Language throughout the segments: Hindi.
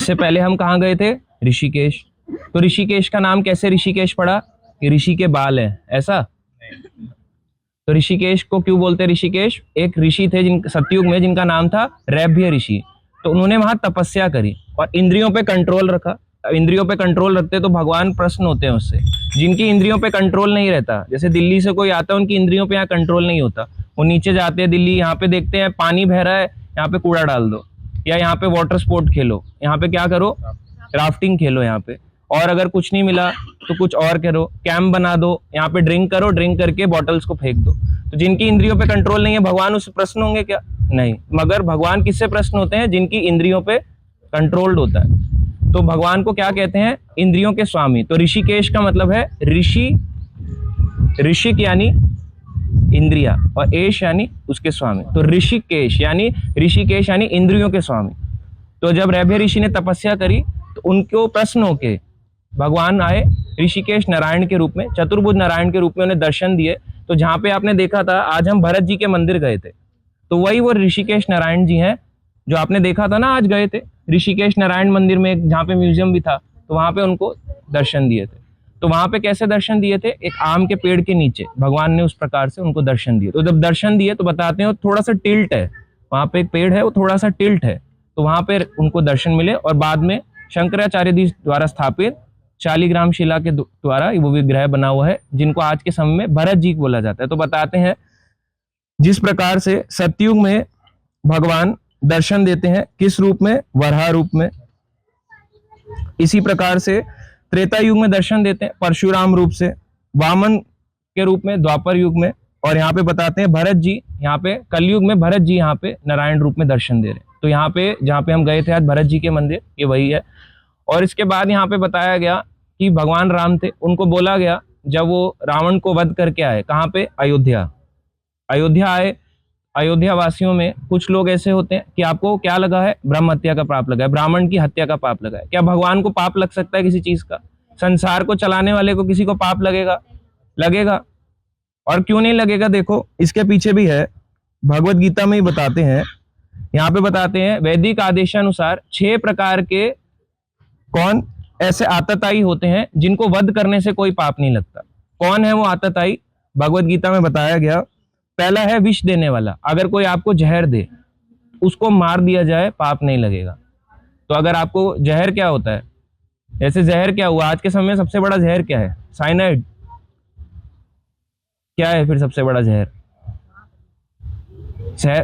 इससे पहले हम कहाँ गए थे? ऋषिकेश। तो ऋषिकेश का नाम कैसे ऋषिकेश पड़ा? कि ऋषि के बाल है, ऐसा? तो ऋषिकेश को क्यों बोलते हैं ऋषिकेश? एक ऋषि थे जिन सतयुग में, जिनका नाम था रैभ्य ऋषि। तो उन्होंने वहां तपस्या करी और इंद्रियों पे कंट्रोल रखा। इंद्रियों पे कंट्रोल रखते तो भगवान प्रसन्न होते हैं उससे। जिनकी इंद्रियों पे कंट्रोल नहीं रहता, जैसे दिल्ली से कोई आता है, उनकी इंद्रियों पे यहाँ कंट्रोल नहीं होता, वो नीचे जाते हैं दिल्ली, यहाँ पे देखते हैं पानी बह रहा है, यहाँ पे कूड़ा डाल दो, या यहाँ पे वाटर स्पोर्ट खेलो, यहाँ पे क्या करो, राफ्टिंग खेलो यहाँ पे, और अगर कुछ नहीं मिला तो कुछ और करो, कैंप बना दो, यहाँ पे ड्रिंक करो, ड्रिंक करके बॉटल्स को फेंक दो। तो जिनकी इंद्रियों पे कंट्रोल नहीं है, भगवान उससे प्रसन्न होंगे क्या? नहीं। मगर भगवान किससे प्रसन्न होते हैं? जिनकी इंद्रियों पे कंट्रोल्ड होता है। तो भगवान को क्या कहते हैं? इंद्रियों के स्वामी। तो ऋषिकेश का मतलब है ऋषि, ऋषिक यानी इंद्रिया, और एश यानी उसके स्वामी। तो ऋषिकेश यानी इंद्रियों के स्वामी। तो जब रैभ्य ऋषि ने तपस्या करी तो उनको प्रश्न होके भगवान आए ऋषिकेश नारायण के रूप में, चतुर्भुज नारायण के रूप में उन्हें दर्शन दिए। तो जहाँ पे आपने देखा था, आज हम भरत जी के मंदिर गए थे, तो वही वो ऋषिकेश नारायण जी हैं जो आपने देखा था ना, आज गए थे ऋषिकेश नारायण मंदिर में, जहाँ पे म्यूजियम भी था, तो वहां पे उनको दर्शन दिए थे। तो वहां पे कैसे दर्शन दिए थे? एक आम के पेड़ के नीचे भगवान ने उस प्रकार से उनको दर्शन दिए। तो जब दर्शन दिए तो बताते हैं थोड़ा सा टिल्ट है, वहां पे एक पेड़ है वो थोड़ा सा टिल्ट है, तो वहां पे उनको दर्शन मिले। और बाद में शंकराचार्य जी द्वारा स्थापित शालिग्राम शिला के द्वारा वो विग्रह बना हुआ है, जिनको आज के समय में भरत जी बोला जाता है। तो बताते हैं जिस प्रकार से सतयुग में भगवान दर्शन देते हैं, किस रूप में? वराह रूप में। इसी प्रकार से त्रेता युग में दर्शन देते हैं परशुराम रूप से, वामन के रूप में द्वापर युग में, और यहाँ पे बताते हैं भरत जी, यहाँ पे कलयुग में भरत जी यहाँ पे नारायण रूप में दर्शन दे रहे हैं। तो यहाँ पे जहाँ पे हम गए थे आज भरत जी के मंदिर, ये वही है। और इसके बाद यहाँ पे बताया गया कि भगवान राम थे, उनको बोला गया जब वो रावण को वध करके आए, कहाँ पे? अयोध्या। अयोध्या आए। अयोध्या वासियों में कुछ लोग ऐसे होते हैं कि आपको क्या लगा है? ब्रह्म हत्या का पाप लगा है, ब्राह्मण की हत्या का पाप लगा है। क्या भगवान को पाप लग सकता है किसी चीज का? संसार को चलाने वाले को किसी को पाप लगेगा? लगेगा। और क्यों नहीं लगेगा? देखो इसके पीछे भी है, भगवत गीता में ही बताते हैं। यहाँ पे बताते हैं वैदिक आदेशानुसार 6 प्रकार के कौन ऐसे आतताई होते हैं जिनको वध करने से कोई पाप नहीं लगता। कौन है वो आतताई? भगवत गीता में बताया गया। पहला है विष देने वाला। अगर कोई आपको जहर दे, उसको मार दिया जाए, पाप नहीं लगेगा। तो अगर आपको जहर, क्या होता है? जैसे जहर क्या हुआ, आज के समय में सबसे बड़ा जहर क्या है? साइनाइड। क्या है फिर सबसे बड़ा जहर?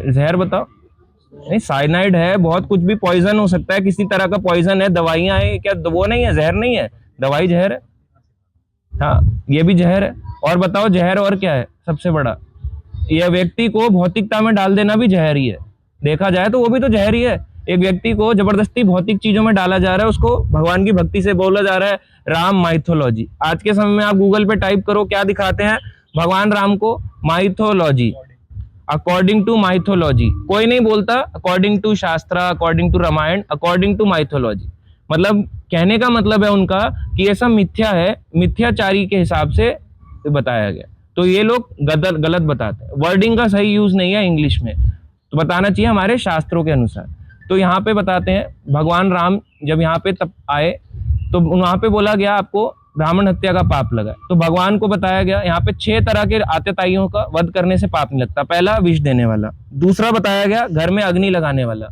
जहर बताओ। नहीं, साइनाइड है, बहुत कुछ भी पॉइजन हो सकता है, किसी तरह का पॉइजन है, दवाइयां है, क्या वो नहीं है? जहर नहीं है, दवाई जहर है। हाँ, ये भी जहर है। और बताओ जहर और क्या है सबसे बड़ा? यह व्यक्ति को भौतिकता में डाल देना भी जहर ही है, देखा जाए तो वो भी तो जहर ही है। एक व्यक्ति को जबरदस्ती भौतिक चीजों में डाला जा रहा है, उसको भगवान की भक्ति से बोला जा रहा है राम माइथोलॉजी। आज के समय में आप गूगल पे टाइप करो, क्या दिखाते हैं? भगवान राम को माइथोलॉजी, अकॉर्डिंग टू माइथोलॉजी। कोई नहीं बोलता according to shastra, according to Ramayana, according to mythology. मतलब कहने का मतलब है उनका कि ये सब मिथ्या है, मिथ्याचारी के हिसाब से बताया गया। तो ये लोग गलत बताते हैं, वर्डिंग का सही यूज नहीं है इंग्लिश में, तो बताना चाहिए हमारे शास्त्रों के अनुसार। तो यहाँ पे बताते हैं भगवान राम जब यहाँ पे तब आए तो वहां पे बोला गया आपको ब्राह्मण हत्या का पाप लगा। तो भगवान को बताया गया यहाँ पे 6 तरह के आतताइयों का वध करने से पाप नहीं लगता। पहला विष देने वाला, दूसरा बताया गया घर में अग्नि लगाने वाला,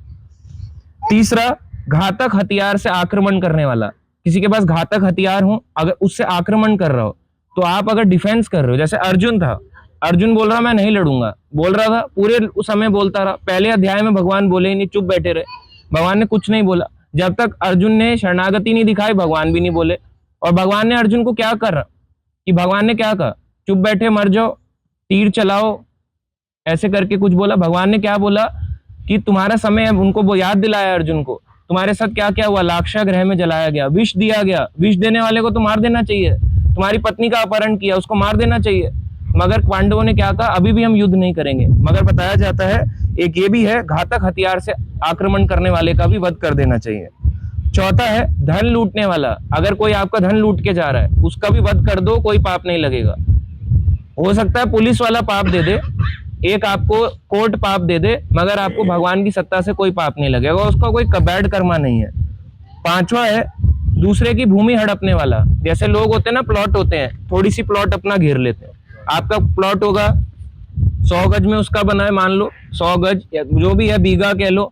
तीसरा घातक हथियार से आक्रमण करने वाला। किसी के पास घातक हथियार हो, अगर उससे आक्रमण कर रहा हो, तो आप अगर डिफेंस कर रहे हो, जैसे अर्जुन था, अर्जुन बोल रहा मैं नहीं लड़ूंगा, बोल रहा था, पूरे उस समय बोलता रहा। पहले अध्याय में भगवान बोले ही नहीं, चुप बैठे रहे, भगवान ने कुछ नहीं बोला। जब तक अर्जुन ने शरणागति नहीं दिखाई, भगवान भी नहीं बोले। और भगवान ने अर्जुन को क्या कर कि भगवान ने क्या कहा? चुप बैठे मर जाओ, तीर चलाओ, ऐसे करके कुछ बोला। भगवान ने क्या बोला कि तुम्हारा समय है, उनको वो याद दिलाया अर्जुन को, तुम्हारे साथ क्या क्या हुआ, लाक्षा ग्रह में जलाया गया, विष दिया गया, विष देने वाले को तो मार देना चाहिए। तुम्हारी पत्नी का अपहरण किया, उसको मार देना चाहिए। मगर पांडवों ने क्या कहा? अभी भी हम युद्ध नहीं करेंगे। मगर बताया जाता है एक ये भी है, घातक हथियार से आक्रमण करने वाले का भी वध कर देना चाहिए। चौथा है धन लूटने वाला। अगर कोई आपका धन लूट के जा रहा है, उसका भी वध कर दो, कोई पाप नहीं लगेगा। हो सकता है पुलिस वाला पाप दे दे, एक आपको कोर्ट पाप दे दे, मगर आपको भगवान की सत्ता से कोई पाप नहीं लगेगा, उसका कोई बैड कर्मा नहीं है। पांचवा है दूसरे की भूमि हड़पने वाला। जैसे लोग होते हैं ना, प्लॉट होते हैं, थोड़ी सी प्लॉट अपना घेर लेते हैं। आपका प्लॉट होगा 100 गज में उसका बना है, मान लो 100 गज जो भी है, बीघा कह लो,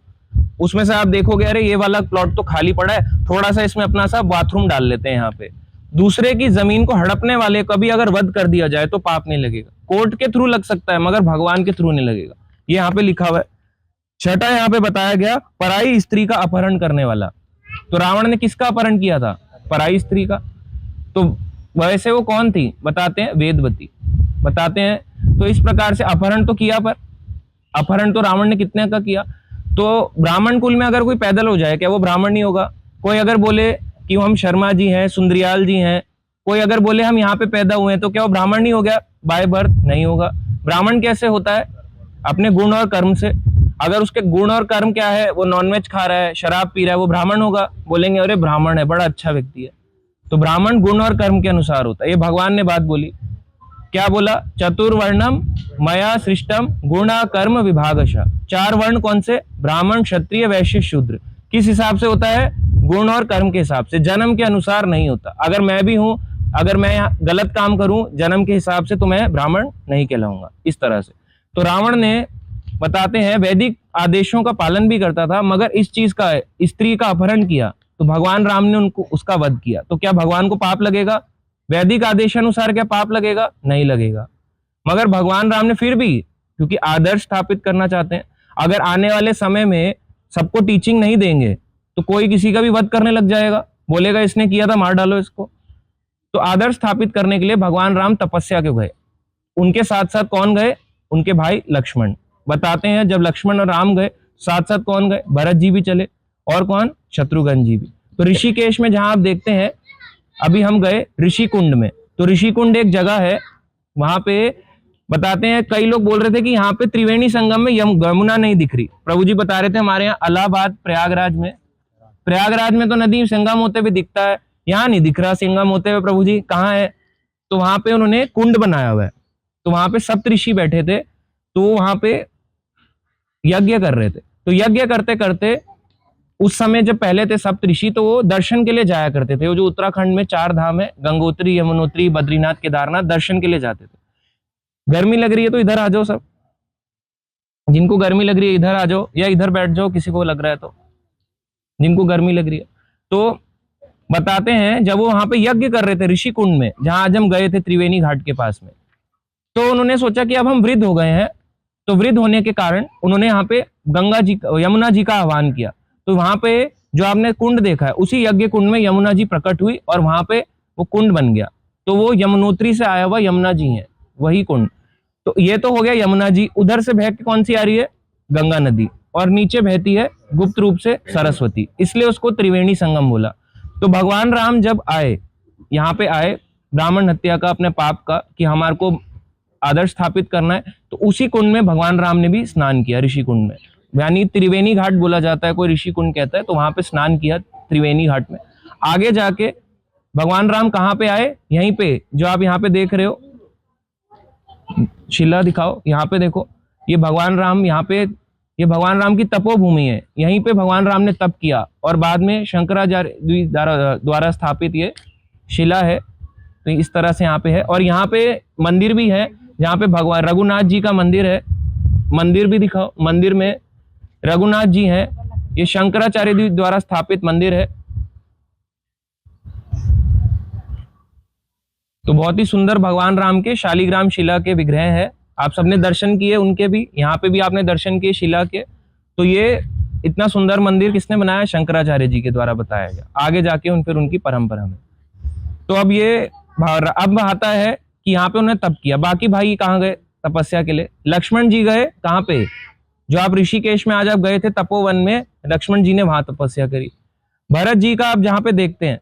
उसमें से आप देखोगे अरे ये वाला प्लॉट तो खाली पड़ा है, थोड़ा सा इसमें अपना सा बाथरूम डाल लेते हैं यहाँ पे। दूसरे की जमीन को हड़पने वाले कभी अगर वध कर दिया जाए तो पाप नहीं लगेगा। कोर्ट के थ्रू लग सकता है मगर भगवान के थ्रू नहीं लगेगा, ये यहाँ पे लिखा हुआ है। छठा यहाँ पे बताया गया पराई स्त्री का अपहरण करने वाला। तो रावण ने किसका अपहरण किया था? पराई स्त्री का। तो वैसे वो कौन थी बताते हैं? वेदवती बताते हैं। तो इस प्रकार से अपहरण तो किया, पर अपहरण तो रावण ने कितने का किया? तो ब्राह्मण कुल में अगर कोई पैदल हो जाए क्या वो ब्राह्मण नहीं होगा? कोई अगर बोले कि हम शर्मा जी हैं, सुंदरियाल जी हैं, कोई अगर बोले हम यहाँ पे पैदा हुए हैं, तो क्या वो ब्राह्मण नहीं हो गया? बाय बर्थ नहीं होगा। ब्राह्मण कैसे होता है? अपने गुण और कर्म से। अगर उसके गुण और कर्म क्या है, वो नॉनवेज खा रहा है, शराब पी रहा है, वो ब्राह्मण होगा? बोलेंगे अरे ब्राह्मण है, बड़ा अच्छा व्यक्ति है। तो ब्राह्मण गुण और कर्म के अनुसार होता है। ये भगवान ने बात बोली। क्या बोला? चतुर्वर्णम मया सृष्टम गुणा कर्म विभागशः। 4 वर्ण कौन से? ब्राह्मण, क्षत्रिय, वैश्य, शूद्र। किस हिसाब से होता है? गुण और कर्म के हिसाब से, जन्म के अनुसार नहीं होता। अगर मैं भी हूं, अगर मैं गलत काम करूं जन्म के हिसाब से, तो मैं ब्राह्मण नहीं कहलाऊंगा, इस तरह से। तो रावण ने बताते हैं वैदिक आदेशों का पालन भी करता था, मगर इस चीज का, स्त्री का अपहरण किया, तो भगवान राम ने उनको उसका वध किया। तो क्या भगवान को पाप लगेगा? वैदिक आदेशानुसार क्या पाप लगेगा? नहीं लगेगा। मगर भगवान राम ने फिर भी, क्योंकि आदर्श स्थापित करना चाहते हैं, अगर आने वाले समय में सबको टीचिंग नहीं देंगे तो कोई किसी का भी वध करने लग जाएगा, बोलेगा इसने किया था, मार डालो इसको। तो आदर्श स्थापित करने के लिए भगवान राम तपस्या क्यों गए? उनके साथ साथ कौन गए? उनके भाई लक्ष्मण। बताते हैं जब लक्ष्मण और राम गए, साथ साथ कौन गए? भरत जी भी चले, और कौन? शत्रुघ्न जी भी। तो ऋषिकेश में जहां आप देखते हैं, अभी हम गए ऋषि कुंड में। तो ऋषि कुंड एक जगह है, वहां पे बताते हैं, कई लोग बोल रहे थे कि यहाँ पे त्रिवेणी संगम में यमुना नहीं दिख रही। प्रभु जी बता रहे थे हमारे यहाँ इलाहाबाद प्रयागराज में तो नदी संगम होते हुए दिखता है, यहाँ नहीं दिख रहा संगम होते हुए। प्रभु जी कहाँ है? तो वहां पे उन्होंने कुंड बनाया हुआ है। तो वहां पे सप्त ऋषि बैठे थे, तो वहां पे यज्ञ कर रहे थे। तो यज्ञ करते करते उस समय जब पहले थे सप्त ऋषि, तो वो दर्शन के लिए जाया करते थे। वो जो उत्तराखंड में 4 धाम है, गंगोत्री, यमुनोत्री, बद्रीनाथ, केदारनाथ, दर्शन के लिए जाते थे। गर्मी लग रही है तो इधर आ जाओ सब, जिनको गर्मी लग रही है इधर आ जाओ, या इधर बैठ जाओ किसी को लग रहा है तो, जिनको गर्मी लग रही है। तो बताते हैं जब वो वहां पे यज्ञ कर रहे थे ऋषि कुंड में, जहां आज हम गए थे त्रिवेणी घाट के पास में, तो उन्होंने सोचा कि अब हम वृद्ध हो गए हैं, तो वृद्ध होने के कारण उन्होंने यहाँ पे गंगा जी, यमुना जी का आह्वान किया। तो वहां पे जो आपने कुंड देखा है, उसी यज्ञ कुंड में यमुना जी प्रकट हुई और वहां पे वो कुंड बन गया। तो वो यमुनोत्री से आया हुआ यमुना जी है, वही कुंड। तो ये तो हो गया यमुना जी। उधर से बह के कौन सी आ रही है? गंगा नदी, और नीचे बहती है गुप्त रूप से सरस्वती, इसलिए उसको त्रिवेणी संगम बोला। तो भगवान राम जब आए, यहाँ पे आए, ब्राह्मण हत्या का, अपने पाप का, कि हमारे को आदर्श स्थापित करना है, तो उसी कुंड में भगवान राम ने भी स्नान किया, ऋषि कुंड में। यानी त्रिवेणी घाट बोला जाता है, कोई ऋषि कुंड कहता है। तो वहां पे स्नान किया त्रिवेणी घाट में। आगे जाके भगवान राम कहाँ पे आए? यहीं पे जो आप यहाँ पे देख रहे हो, शिला दिखाओ, यहाँ पे देखो, ये भगवान राम यहाँ पे, ये भगवान राम की तपोभूमि है। यहीं पे भगवान राम ने तप किया, और बाद में शंकराचार्य द्वारा स्थापित ये शिला है। तो इस तरह से यहाँ पे है, और यहाँ पे मंदिर भी है, जहाँ पे भगवान रघुनाथ जी का मंदिर है। मंदिर भी दिखाओ, मंदिर में रघुनाथ जी हैं, ये शंकराचार्य द्वारा स्थापित मंदिर है। तो बहुत ही सुंदर भगवान राम के शालिग्राम शिला के विग्रह है। आप सबने दर्शन किए उनके भी, यहाँ पे भी आपने दर्शन किए शिला के। तो ये इतना सुंदर मंदिर किसने बनाया? शंकराचार्य जी के द्वारा बताया गया। आगे जाके फिर उनकी परंपरा में। तो अब ये अब आता है कि यहाँ पे उन्होंने तप किया। बाकी भाई कहाँ गए तपस्या के लिए? लक्ष्मण जी गए कहाँ पे? जो आप ऋषिकेश में आज आप गए थे तपोवन में, लक्ष्मण जी ने वहां तपस्या करी। भरत जी का आप जहाँ पे देखते हैं,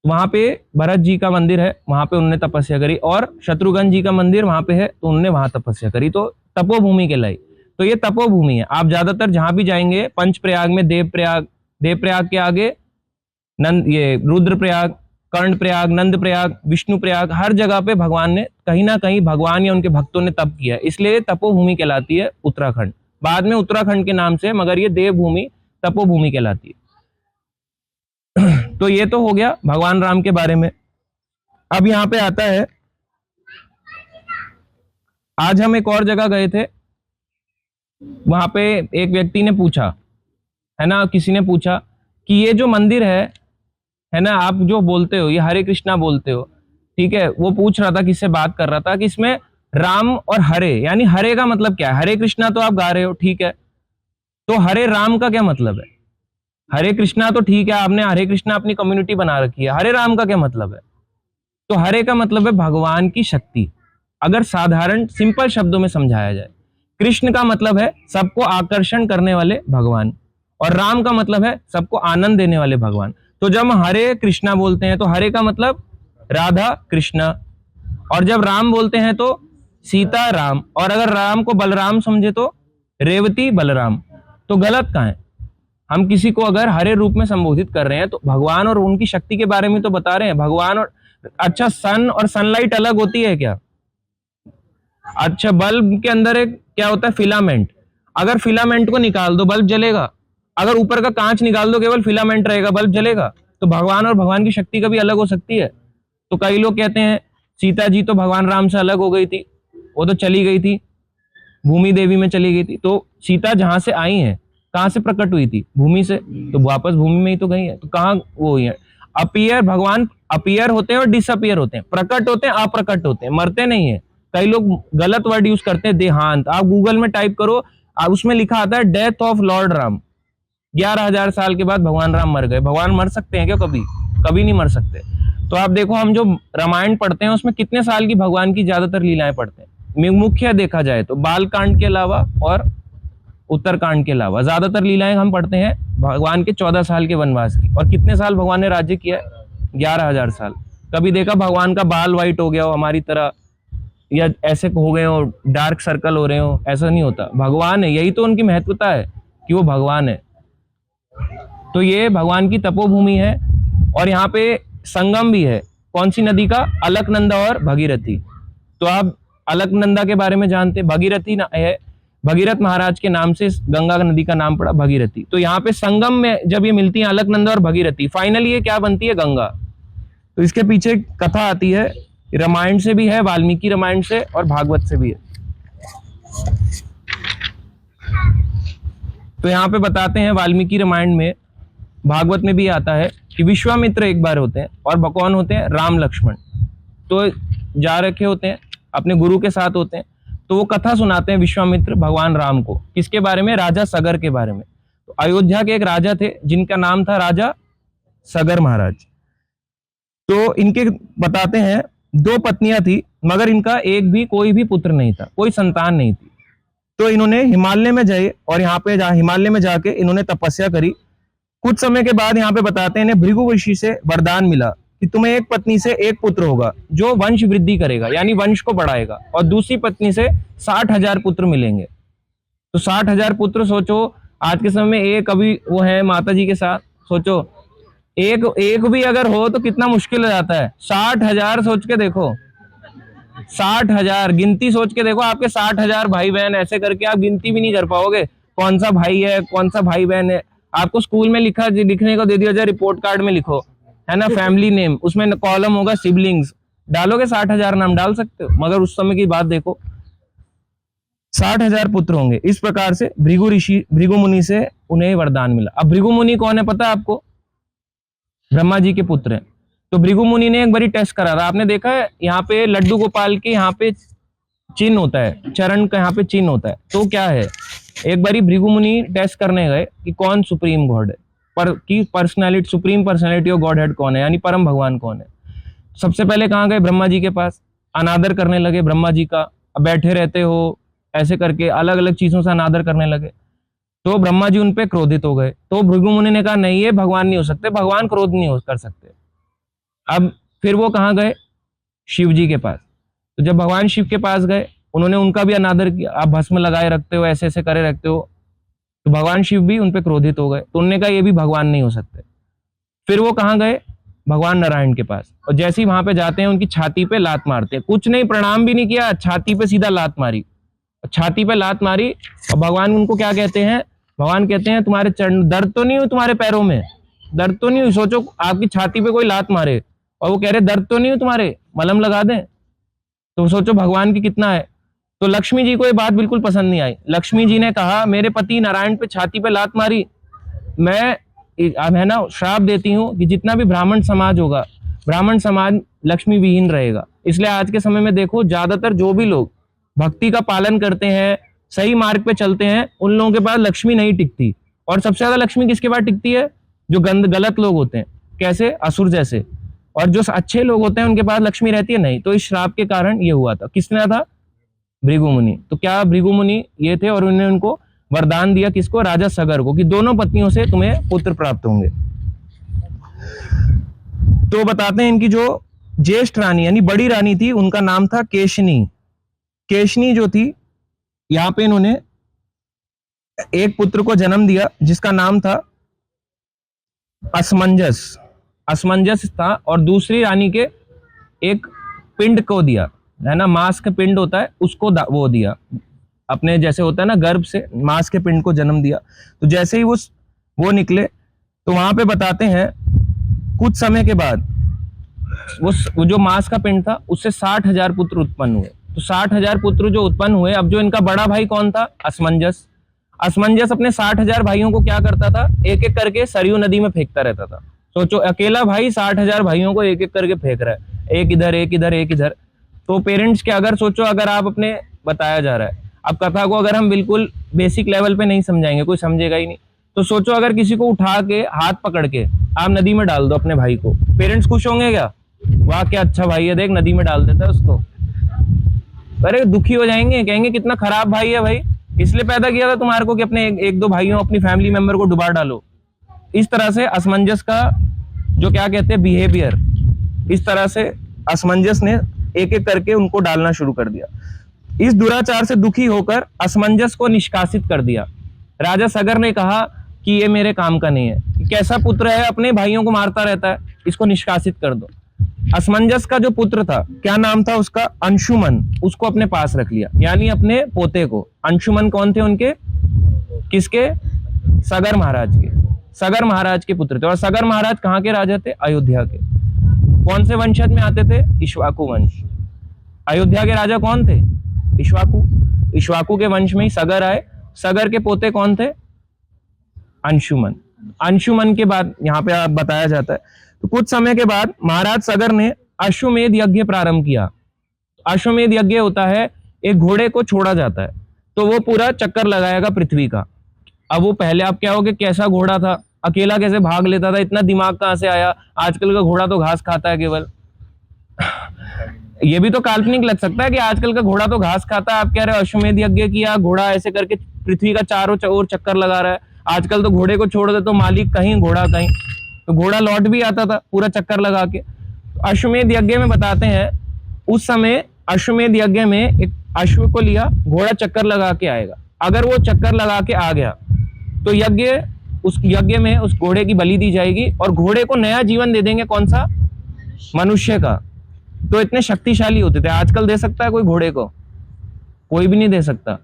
वहां पे भरत जी का मंदिर है, वहां पे उन्होंने तपस्या करी। और शत्रुघ्न जी का मंदिर वहां पे है, तो उन्होंने वहां तपस्या करी। तो तपोभूमि कहलाई। तो ये तपोभूमि है। आप ज्यादातर जहां भी जाएंगे, पंचप्रयाग में देवप्रयाग, देवप्रयाग के आगे नंद, ये रुद्रप्रयाग, कर्णप्रयाग, नंदप्रयाग, विष्णुप्रयाग, हर जगह पे भगवान ने कहीं ना कहीं, भगवान या उनके भक्तों ने तप किया है, इसलिए तपोभूमि कहलाती है उत्तराखंड। बाद में उत्तराखंड के नाम से, मगर ये देवभूमि, तपोभूमि कहलाती है। तो ये तो हो गया भगवान राम के बारे में। अब यहाँ पे आता है, आज हम एक और जगह गए थे, वहां पे एक व्यक्ति ने पूछा, है ना, किसी ने पूछा कि ये जो मंदिर है ना, आप जो बोलते हो ये हरे कृष्णा बोलते हो, ठीक है, वो पूछ रहा था, किससे बात कर रहा था कि इसमें राम और हरे, यानी हरे का मतलब क्या है? हरे कृष्णा तो आप गा रहे हो, ठीक है, तो हरे राम का क्या मतलब है? हरे कृष्णा तो ठीक है, आपने हरे कृष्णा अपनी कम्युनिटी बना रखी है, हरे राम का क्या मतलब है? तो हरे का मतलब है भगवान की शक्ति, अगर साधारण सिंपल शब्दों में समझाया जाए। कृष्ण का मतलब है सबको आकर्षण करने वाले भगवान, और राम का मतलब है सबको आनंद देने वाले भगवान। तो जब हम हरे कृष्णा बोलते हैं तो हरे का मतलब राधा कृष्ण, और जब राम बोलते हैं तो सीता राम, और अगर राम को बलराम समझे तो रेवती बलराम। तो गलत कहाँ है? हम किसी को अगर हरे रूप में संबोधित कर रहे हैं तो भगवान और उनकी शक्ति के बारे में तो बता रहे हैं। भगवान और, अच्छा, सन और सनलाइट अलग होती है क्या? अच्छा, बल्ब के अंदर एक क्या होता है? फिलामेंट। अगर फिलामेंट को निकाल दो बल्ब जलेगा, अगर ऊपर का कांच निकाल दो केवल फिलामेंट रहेगा, बल्ब जलेगा? तो भगवान और भगवान की शक्ति कभी अलग हो सकती है? तो कई लोग कहते हैं सीता जी तो भगवान राम से अलग हो गई थी, वो तो चली गई थी, भूमि देवी में चली गई थी। तो सीता जहां से आई है, कहां से प्रकट हुई थी? भूमि से, तो वापस भूमि में ही तो गई है, तो कहाँ वो हुई है? अपीयर, भगवान अपीयर होते हैं और डिसअपीयर होते हैं, प्रकट होते हैं, अप्रकट होते हैं, मरते नहीं है। कई लोग गलत वर्ड यूज करते हैं, देहांत। आप गूगल में टाइप करो, उसमें लिखा आता है डेथ ऑफ लॉर्ड राम। 11,000 साल के बाद भगवान राम मर गए। भगवान मर सकते हैं क्या? कभी कभी नहीं मर सकते। तो आप देखो, हम जो रामायण पढ़ते हैं उसमें कितने साल की भगवान की ज्यादातर लीलाएं पढ़ते हैं। मुख्य देखा जाए तो बाल कांड के अलावा और उत्तरकांड के अलावा ज्यादातर लीलाएं हम पढ़ते हैं भगवान के 14 साल के वनवास की। और कितने साल भगवान ने राज्य किया है? 11,000 साल। कभी देखा भगवान का बाल व्हाइट हो गया हो हमारी तरह, या ऐसे हो गए हो, डार्क सर्कल हो रहे हो? ऐसा नहीं होता। भगवान है, यही तो उनकी महत्वता है कि वो भगवान है। तो ये भगवान की तपोभूमि है, और यहाँ पे संगम भी है। कौन सी नदी का? अलकनंदा और भगीरथी। तो आप अलकनंदा के बारे में जानते, भगीरथी है, भगीरथ महाराज के नाम से गंगा नदी का नाम पड़ा भगीरथी। तो यहाँ पे संगम में जब ये मिलती है अलकनंदा और भगीरथी, फाइनली ये क्या बनती है? गंगा। तो इसके पीछे कथा आती है, रामायण से भी है, वाल्मीकि रामायण से, और भागवत से भी है। तो यहाँ पे बताते हैं वाल्मीकि रामायण में, भागवत में भी आता है कि विश्वामित्र एक बार होते हैं, और कौन होते हैं? राम लक्ष्मण। तो जा रखे होते हैं, अपने गुरु के साथ होते हैं, तो वो कथा सुनाते हैं विश्वामित्र भगवान राम को। किसके बारे में? राजा सगर के बारे में। तो अयोध्या के एक राजा थे जिनका नाम था राजा सगर महाराज। तो इनके बताते हैं 2 पत्नियां थी, मगर इनका एक भी कोई भी पुत्र नहीं था, कोई संतान नहीं थी। तो इन्होंने हिमालय में जाए, और यहाँ पे हिमालय में जाके इन्होंने तपस्या करी। कुछ समय के बाद यहाँ पे बताते हैं इन्हें भृगु ऋषि से वरदान मिला कि तुम्हें एक पत्नी से एक पुत्र होगा जो वंश वृद्धि करेगा, यानी वंश को बढ़ाएगा, और दूसरी पत्नी से 60,000 पुत्र मिलेंगे। तो 60,000 पुत्र, सोचो आज के समय में एक अभी वो है माता जी के साथ, सोचो एक भी अगर हो तो कितना मुश्किल हो जाता है। 60,000 सोच के देखो, 60,000 गिनती सोच के देखो, आपके 60,000 भाई बहन, ऐसे करके आप गिनती भी नहीं कर पाओगे कौन सा भाई है, कौन सा भाई बहन है। आपको स्कूल में लिखने को दे दिया जाए, रिपोर्ट कार्ड में लिखो, है ना, फैमिली नेम, उसमें कॉलम होगा सिबलिंग्स, डालोगे 60,000 नाम डाल सकते हो। मगर उस समय की बात देखो, 60,000 पुत्र होंगे। इस प्रकार से भृगु मुनि से उन्हें वरदान मिला। अब भृगु मुनि कौन है पता है आपको? ब्रह्मा जी के पुत्र हैं। तो भृगु मुनि ने एक बारी टेस्ट करा था, आपने देखा है यहाँ पे लड्डू गोपाल के यहाँ पे चिन्ह होता है, चरण का यहाँ पे चिन्ह होता है। तो क्या है, एक बारी भृगु मुनि टेस्ट करने गए कि कौन सुप्रीम गॉड है, की personality, supreme personality of God head कौन है, यानी परम भगवान कौन है। सबसे पहले कहाँ गए? ब्रह्मा जी के पास, अनादर करने लगे ब्रह्मा जी का। अब बैठे रहते हो, ऐसे करके अलग अलग चीजों से अनादर करने लगे। तो ब्रह्मा जी उन पे क्रोधित हो गए। तो भृगु मुनि ने कहा नहीं, ये भगवान नहीं हो सकते, भगवान क्रोध नहीं कर सकते। अब फिर वो कहाँ गए? शिव जी के पास। तो जब भगवान शिव के पास गए, उन्होंने उनका भी अनादर किया, आप भस्म लगाए रखते हो, ऐसे ऐसे करे रखते हो। तो भगवान शिव भी उन पे क्रोधित हो गए। तो उन्होंने कहा ये भी भगवान नहीं हो सकते। फिर वो कहाँ गए? भगवान नारायण के पास। और जैसे ही वहां पे जाते हैं, उनकी छाती पे लात मारते हैं, कुछ नहीं, प्रणाम भी नहीं किया, छाती पे सीधा लात मारी, छाती पे लात मारी। और भगवान उनको क्या कहते हैं? भगवान कहते हैं तुम्हारे चरण, दर्द तो नहीं हो तुम्हारे पैरों में? दर्द तो नहीं हुई? सोचो आपकी छाती पे कोई लात मारे और वो कह रहे दर्द तो नहीं हुई तुम्हारे, मलहम लगा दें, तो सोचो भगवान की कितना है। तो लक्ष्मी जी को ये बात बिल्कुल पसंद नहीं आई। लक्ष्मी जी ने कहा मेरे पति नारायण पे छाती पे लात मारी, मैं है ना श्राप देती हूँ कि जितना भी ब्राह्मण समाज होगा, ब्राह्मण समाज लक्ष्मी विहीन रहेगा। इसलिए आज के समय में देखो ज्यादातर जो भी लोग भक्ति का पालन करते हैं, सही मार्ग पे चलते हैं, उन लोगों के पास लक्ष्मी नहीं टिकती। और सबसे ज्यादा लक्ष्मी किसके पास टिकती है? जो गलत लोग होते हैं, कैसे? असुर जैसे। और जो अच्छे लोग होते हैं उनके पास लक्ष्मी रहती है नहीं। तो इस श्राप के कारण ये हुआ था। किसने था? भृगु मुनि। तो क्या भृगु मुनि ये थे और उन्होंने उनको वरदान दिया, किसको? राजा सगर को, कि दोनों पत्नियों से तुम्हें पुत्र प्राप्त होंगे। तो बताते हैं इनकी जो ज्येष्ठ रानी यानी बड़ी रानी थी, उनका नाम था केशनी। केशनी जो थी, यहां पे इन्होंने एक पुत्र को जन्म दिया जिसका नाम था असमंजस। असमंजस था। और दूसरी रानी के एक पिंड को दिया, है ना, मांस का पिंड होता है उसको वो दिया, अपने जैसे होता है ना गर्भ से मांस के पिंड को जन्म दिया। तो जैसे ही वो निकले तो वहां पे बताते हैं कुछ समय के बाद वो जो मांस का पिंड था उससे 60,000 पुत्र उत्पन्न हुए। तो 60,000 पुत्र जो उत्पन्न हुए, अब जो इनका बड़ा भाई कौन था? असमंजस। असमंजस अपने 60,000 भाइयों को क्या करता था? एक एक करके सरयू नदी में फेंकता रहता था। सोचो अकेला भाई 60,000 भाइयों को एक एक करके फेंक रहा है, एक इधर एक इधर एक इधर। तो पेरेंट्स के अगर सोचो, अगर आप अपने बताया जा रहा है, अब कथा को अगर हम बिल्कुल बेसिक लेवल पे नहीं समझाएंगे, कोई समझेगा ही नहीं। तो सोचो अगर किसी को उठा के हाथ पकड़ के आप नदी में डाल दो अपने भाई को, पेरेंट्स खुश होंगे क्या? वाह क्या अच्छा भाई है, देख नदी में डाल देता है उसको। अरे दुखी हो जाएंगे, कहेंगे कितना खराब भाई है, भाई इसलिए पैदा किया था तुम्हारे को कि अपने एक दो भाइयों, अपनी फैमिली मेंबर को डुबा डालो। इस तरह से असमंजस का जो क्या कहते हैं बिहेवियर, इस तरह से असमंजस ने एक एक करके उनको डालना शुरू कर दिया। इस दुराचार से दुखी होकर असमंजस को निष्कासित कर दिया। राजा सगर ने कहा कि ये मेरे काम का नहीं है, कैसा पुत्र है, अपने भाइयों को मारता रहता है, इसको निष्कासित कर दो। असमंजस का जो पुत्र था, क्या नाम था उसका? अंशुमन। उसको अपने पास रख लिया, यानी अपने पोते को। अंशुमन कौन थे उनके? किसके? सगर महाराज के। सगर महाराज के पुत्र थे। और सगर महाराज कहाँ के राजा थे? अयोध्या के। कौन से वंशज में आते थे? इक्ष्वाकु वंश। अयोध्या के राजा कौन थे? इक्ष्वाकु। इक्ष्वाकु के वंश में ही सगर आए। सगर के पोते कौन थे? अंशुमन। अंशुमन के बाद यहाँ पे बताया जाता है, तो कुछ समय के बाद महाराज सगर ने अश्वमेध यज्ञ प्रारंभ किया। अश्वमेध यज्ञ होता है, एक घोड़े को छोड़ा जाता है तो वो पूरा चक्कर लगाएगा पृथ्वी का। अब वो पहले आप क्या होगे, कैसा घोड़ा था, अकेला कैसे भाग लेता था, इतना दिमाग कहां से आया? आजकल का घोड़ा तो घास खाता है केवल। ये भी तो काल्पनिक लग सकता है कि आजकल का घोड़ा तो घास खाता है, आप कह रहे हो अश्वमेध यज्ञ किया, घोड़ा ऐसे करके पृथ्वी का चारों ओर चक्कर लगा रहा है। आजकल तो घोड़े को छोड़ दे तो मालिक कहीं, घोड़ा कहीं, तो घोड़ा लौट भी आता था पूरा चक्कर लगा के। अश्वमेध यज्ञ में बताते हैं उस समय अश्वमेध यज्ञ में एक अश्व को लिया, घोड़ा चक्कर लगा के आएगा। अगर वो चक्कर लगा के आ गया तो यज्ञ, उस यज्ञ में उस घोड़े की बलि दी जाएगी और घोड़े को नया जीवन दे देंगे। कौन सा? मनुष्य का। तो इतने शक्तिशाली होते थे। आजकल दे सकता है कोई घोड़े को? कोई भी नहीं दे सकता।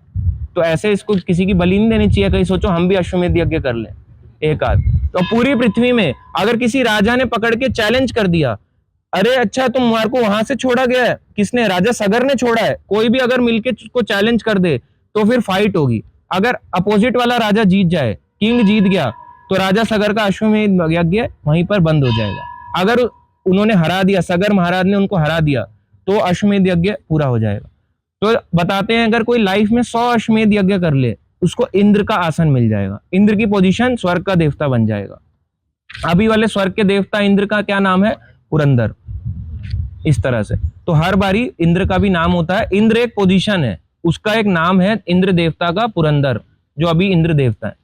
तो ऐसे इसको किसी की बलि नहीं देनी चाहिए। कहीं सोचो हम भी अश्वमेध यज्ञ कर लें एक आध, तो पूरी पृथ्वी में अगर किसी राजा ने पकड़ के चैलेंज कर दिया, अरे अच्छा तुम्हारे को वहां से छोड़ा गया है, किसने? राजा सगर ने छोड़ा है, कोई भी अगर मिलके उसको चैलेंज कर दे तो फिर फाइट होगी। अगर अपोजिट वाला राजा जीत जाए, किंग जीत गया, तो राजा सगर का अश्वमेध यज्ञ वहीं पर बंद हो जाएगा। अगर उन्होंने हरा दिया, सगर महाराज ने उनको हरा दिया, तो अश्वमेध यज्ञ पूरा हो जाएगा। तो बताते हैं अगर कोई लाइफ में 100 अश्वमेध यज्ञ कर ले, उसको इंद्र का आसन मिल जाएगा, इंद्र की पोजीशन, स्वर्ग का देवता बन जाएगा। अभी वाले स्वर्ग के देवता इंद्र का क्या नाम है? पुरंदर। इस तरह से तो हर बारी इंद्र का भी नाम होता है। इंद्र एक पोजीशन है, उसका एक नाम है इंद्र देवता का, पुरंदर, जो अभी इंद्र देवता है।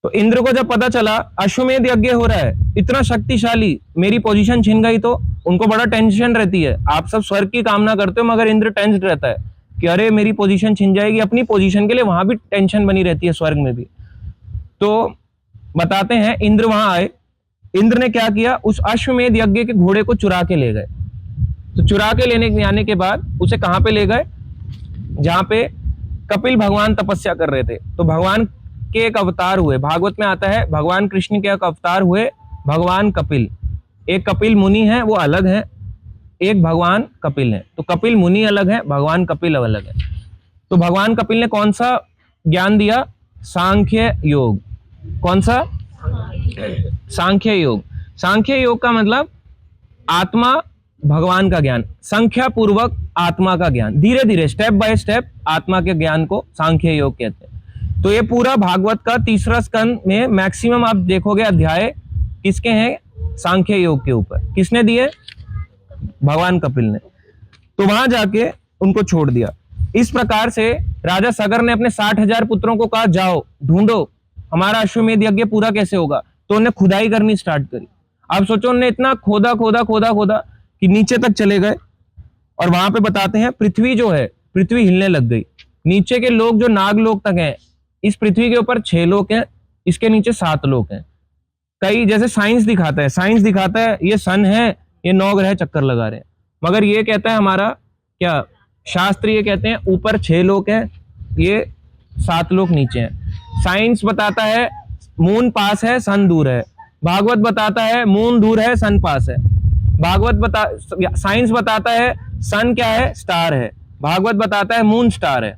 तो इंद्र को जब पता चला अश्वमेध यज्ञ हो रहा है, इतना शक्तिशाली, मेरी पोजीशन छिन गई, तो उनको बड़ा टेंशन रहती है। आप सब स्वर्ग की कामना करते हो, मगर इंद्र टेंस्ड रहता है कि अरे मेरी पोजीशन छिन जाएगी। अपनी पोजीशन के लिए वहां भी टेंशन बनी रहती है, स्वर्ग में भी। तो बताते हैं इंद्र वहां आए। इंद्र ने क्या किया, उस अश्वमेध यज्ञ के घोड़े को चुरा के ले गए। तो चुरा के लेने आने के बाद उसे कहां पे ले गए? जहां पे कपिल भगवान तपस्या कर रहे थे। तो भगवान के एक अवतार हुए, भागवत में आता है भगवान कृष्ण के एक अवतार हुए भगवान कपिल, एक कपिल मुनि है वो अलग है, एक भगवान कपिल है। तो कपिल मुनि अलग है, भगवान कपिल अलग है। तो भगवान कपिल ने कौन सा ज्ञान दिया? सांख्य योग। कौन सा? सांख्य योग। सांख्य योग का मतलब आत्मा भगवान का ज्ञान, संख्या पूर्वक आत्मा का ज्ञान, धीरे धीरे स्टेप बाय स्टेप आत्मा के ज्ञान को सांख्य योग कहते हैं। तो ये पूरा भागवत का तीसरा स्कंद में मैक्सिमम आप देखोगे अध्याय किसके हैं? सांख्य योग के ऊपर। किसने दिए? भगवान कपिल ने। तो वहां जाके उनको छोड़ दिया। इस प्रकार से राजा सगर ने अपने 60,000 पुत्रों को कहा जाओ ढूंढो हमारा अश्वमेध यज्ञ पूरा कैसे होगा। तो उन्हें खुदाई करनी स्टार्ट करी। अब सोचो उन्होंने इतना खोदा खोदा खोदा खोदा कि नीचे तक चले गए, और वहां पे बताते हैं पृथ्वी जो है, पृथ्वी हिलने लग गई। नीचे के लोग जो नागलोक तक हैं, इस पृथ्वी के ऊपर 6 लोक हैं, इसके नीचे 7 लोक हैं। कई जैसे साइंस दिखाता है, साइंस दिखाता है ये सन है, ये 9 ग्रह चक्कर लगा रहे हैं, मगर ये कहता है हमारा क्या शास्त्र, ये कहते हैं ऊपर 6 लोक हैं, ये 7 लोक नीचे हैं। साइंस बताता है मून पास है सन दूर है, भागवत बताता है मून दूर है सन पास है। साइंस बताता है सन क्या है? स्टार है। भागवत बताता है मून स्टार है,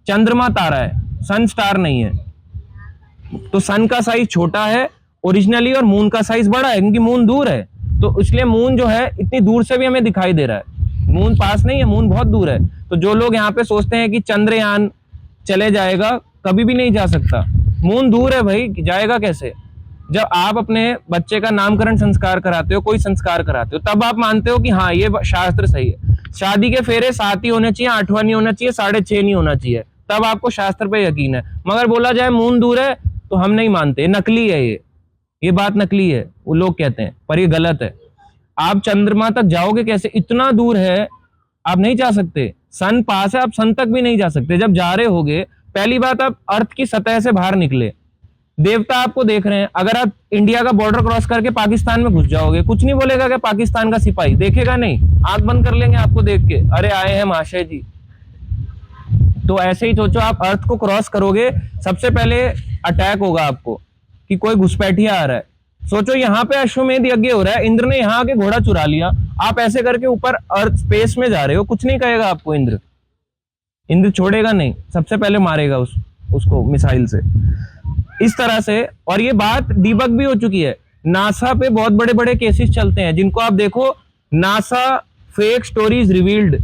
चंद्रमा तारा है, सन स्टार नहीं है। तो सन का साइज छोटा है ओरिजिनली और मून का साइज बड़ा है, क्योंकि मून दूर है। तो इसलिए मून जो है इतनी दूर से भी हमें दिखाई दे रहा है, मून पास नहीं है, मून बहुत दूर है। तो जो लोग यहाँ पे सोचते हैं कि चंद्रयान चले जाएगा, कभी भी नहीं जा सकता, मून दूर है भाई, जाएगा कैसे? जब आप अपने बच्चे का नामकरण संस्कार कराते हो, कोई संस्कार कराते हो, तब आप मानते हो कि हाँ ये शास्त्र सही है। शादी के फेरे 7 ही होने चाहिए, 8वां नहीं होना चाहिए, 6.5 नहीं होना चाहिए, तब आपको शास्त्र पे यकीन है। मगर बोला जाए मून दूर है तो हम नहीं मानते, नकली है ये बात नकली है, वो लोग कहते हैं, पर ये गलत है। आप चंद्रमा तक जाओगे कैसे? इतना दूर है, आप नहीं जा सकते। सन पास है, आप सन तक भी नहीं जा सकते। जब जा रहे होगे, पहली बात आप अर्थ की सतह से बाहर निकले, देवता आपको देख रहे हैं। अगर आप इंडिया का बॉर्डर क्रॉस करके पाकिस्तान में घुस जाओगे, कुछ नहीं बोलेगा कि पाकिस्तान का सिपाही, देखेगा नहीं, आंख बंद कर लेंगे आपको देख के, अरे आए हैं महाशय जी। तो ऐसे ही सोचो, आप अर्थ को क्रॉस करोगे, सबसे पहले अटैक होगा आपको कि कोई घुसपैठिया आ रहा है। सोचो यहाँ पे अश्वमेध यज्ञ हो रहा है, इंद्र ने यहाँ आके घोड़ा चुरा लिया, आप ऐसे करके ऊपर अर्थ स्पेस में जा रहे हो, कुछ नहीं कहेगा आपको इंद्र छोड़ेगा नहीं, सबसे पहले मारेगा उसको मिसाइल से। इस तरह से, और ये बात डिबग भी हो चुकी है। नासा पे बहुत बड़े बड़े केसेस चलते हैं, जिनको आप देखो, NASA fake stories revealed.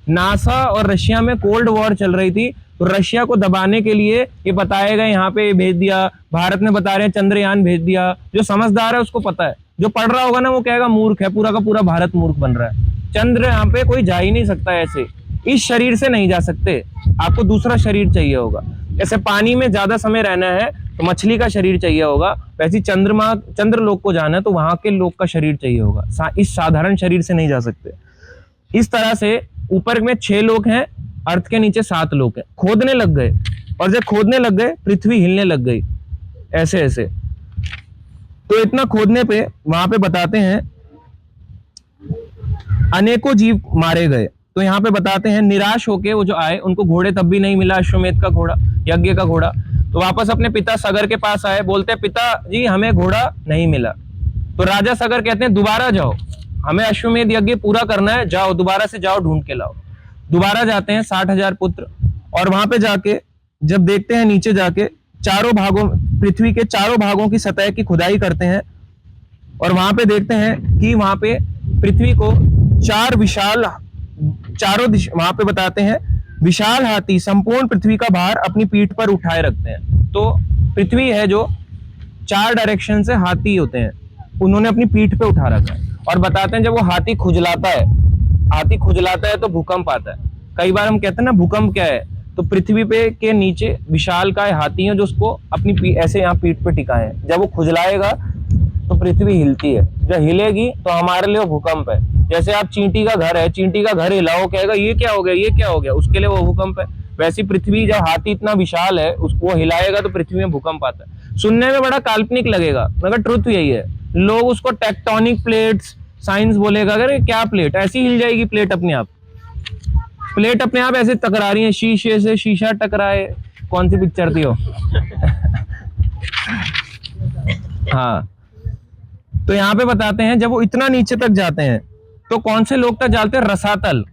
NASA और रशिया में कोल्ड वॉर चल रही थी, तो रशिया को दबाने के लिए ये बताया गया यहाँ पे भेज दिया, भारत में बता रहे हैं चंद्रयान भेज दिया। जो समझदार है उसको पता है, जो पढ़ रहा होगा ना वो कहेगा मूर्ख है, पूरा का पूरा भारत मूर्ख बन रहा है। चंद्र यहाँ पे कोई जा ही नहीं सकता, ऐसे इस शरीर से नहीं जा सकते, आपको दूसरा शरीर चाहिए होगा। जैसे पानी में ज्यादा समय रहना है तो मछली का शरीर चाहिए होगा, वैसे चंद्रलोक को जाना है तो वहां के लोक का शरीर चाहिए होगा, इस साधारण शरीर से नहीं जा सकते। इस तरह से ऊपर में 6 लोक हैं, अर्थ के नीचे 7 लोक हैं। खोदने लग गए, और जब खोदने लग गए पृथ्वी हिलने लग गई, ऐसे ऐसे। तो इतना खोदने पे वहां पे बताते हैं अनेकों जीव मारे गए। तो यहाँ पे बताते हैं निराश होके वो जो आए, उनको घोड़े तब भी नहीं मिला, अश्वमेध का घोड़ा, यज्ञ का घोड़ा। तो वापस अपने पिता सगर के पास आए, बोलते पिता जी हमें घोड़ा नहीं मिला। तो राजा सगर कहते हैं दोबारा जाओ, हमें अश्वमेध यज्ञ पूरा करना है, जाओ दोबारा से जाओ, ढूंढ के लाओ। दोबारा जाते हैं 60,000 पुत्र, और वहां पे जाके जब देखते हैं नीचे जाके चारों भागों, पृथ्वी के चारों भागों की सतह की खुदाई करते हैं, और वहां पे देखते हैं कि वहां पे पृथ्वी को 4 विशाल, चारों दिशा, वहां पे बताते हैं विशाल हाथी संपूर्ण पृथ्वी का भार अपनी पीठ पर उठाए रखते हैं। तो पृथ्वी है जो 4 डायरेक्शन से हाथी होते हैं, उन्होंने अपनी पीठ पे उठा रखा है। और बताते हैं जब वो हाथी खुजलाता है तो भूकंप आता है। कई बार हम कहते हैं ना भूकंप क्या है, तो पृथ्वी पे के नीचे विशाल काय हाथी है जो उसको अपनी ऐसे यहाँ पीठ पे टिकाए हैं। जब वो खुजलाएगा तो पृथ्वी हिलती है, जब हिलेगी तो हमारे लिए वो भूकंप है। जैसे आप चींटी का घर है, चींटी का घर हिलाओ, कहेगा ये क्या हो गया, ये क्या हो गया, उसके लिए वो भूकंप है। वैसी पृथ्वी जब हाथी इतना विशाल है उसको हिलाएगा तो पृथ्वी में भूकंप आता है। सुनने में बड़ा काल्पनिक लगेगा, मगर ट्रुथ यही है। लोग उसको टेक्टोनिक प्लेट्स साइंस बोलेगा, अगर क्या प्लेट, ऐसी हिल जाएगी प्लेट अपने आप, प्लेट अपने आप ऐसे टकरा रही है, शीशे से शीशा टकराए, कौन सी पिक्चर थी वो हाँ, तो यहाँ पे बताते हैं जब वो इतना नीचे तक जाते हैं तो कौन से लोक तक जाते हैं? रसातल।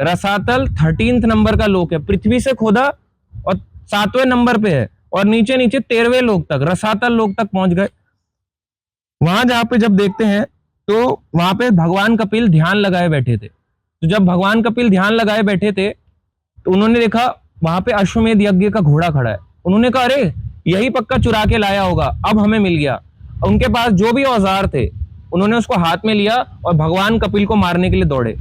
रसातल 13th नंबर का लोक है, पृथ्वी से खोदा और 7वें नंबर पे है, और नीचे नीचे 13वें लोक तक, रसातल लोक तक पहुंच गए। वहां जहाँ पे जब देखते हैं तो वहां पे भगवान कपिल ध्यान लगाए बैठे थे। तो जब भगवान कपिल ध्यान लगाए बैठे थे तो उन्होंने देखा वहां पे अश्वमेध यज्ञ का घोड़ा खड़ा है। उन्होंने कहा अरे यही पक्का चुरा के लाया होगा, अब हमें मिल गया। उनके पास जो भी औजार थे उन्होंने उसको हाथ में लिया और भगवान कपिल को मारने के लिए दौड़े।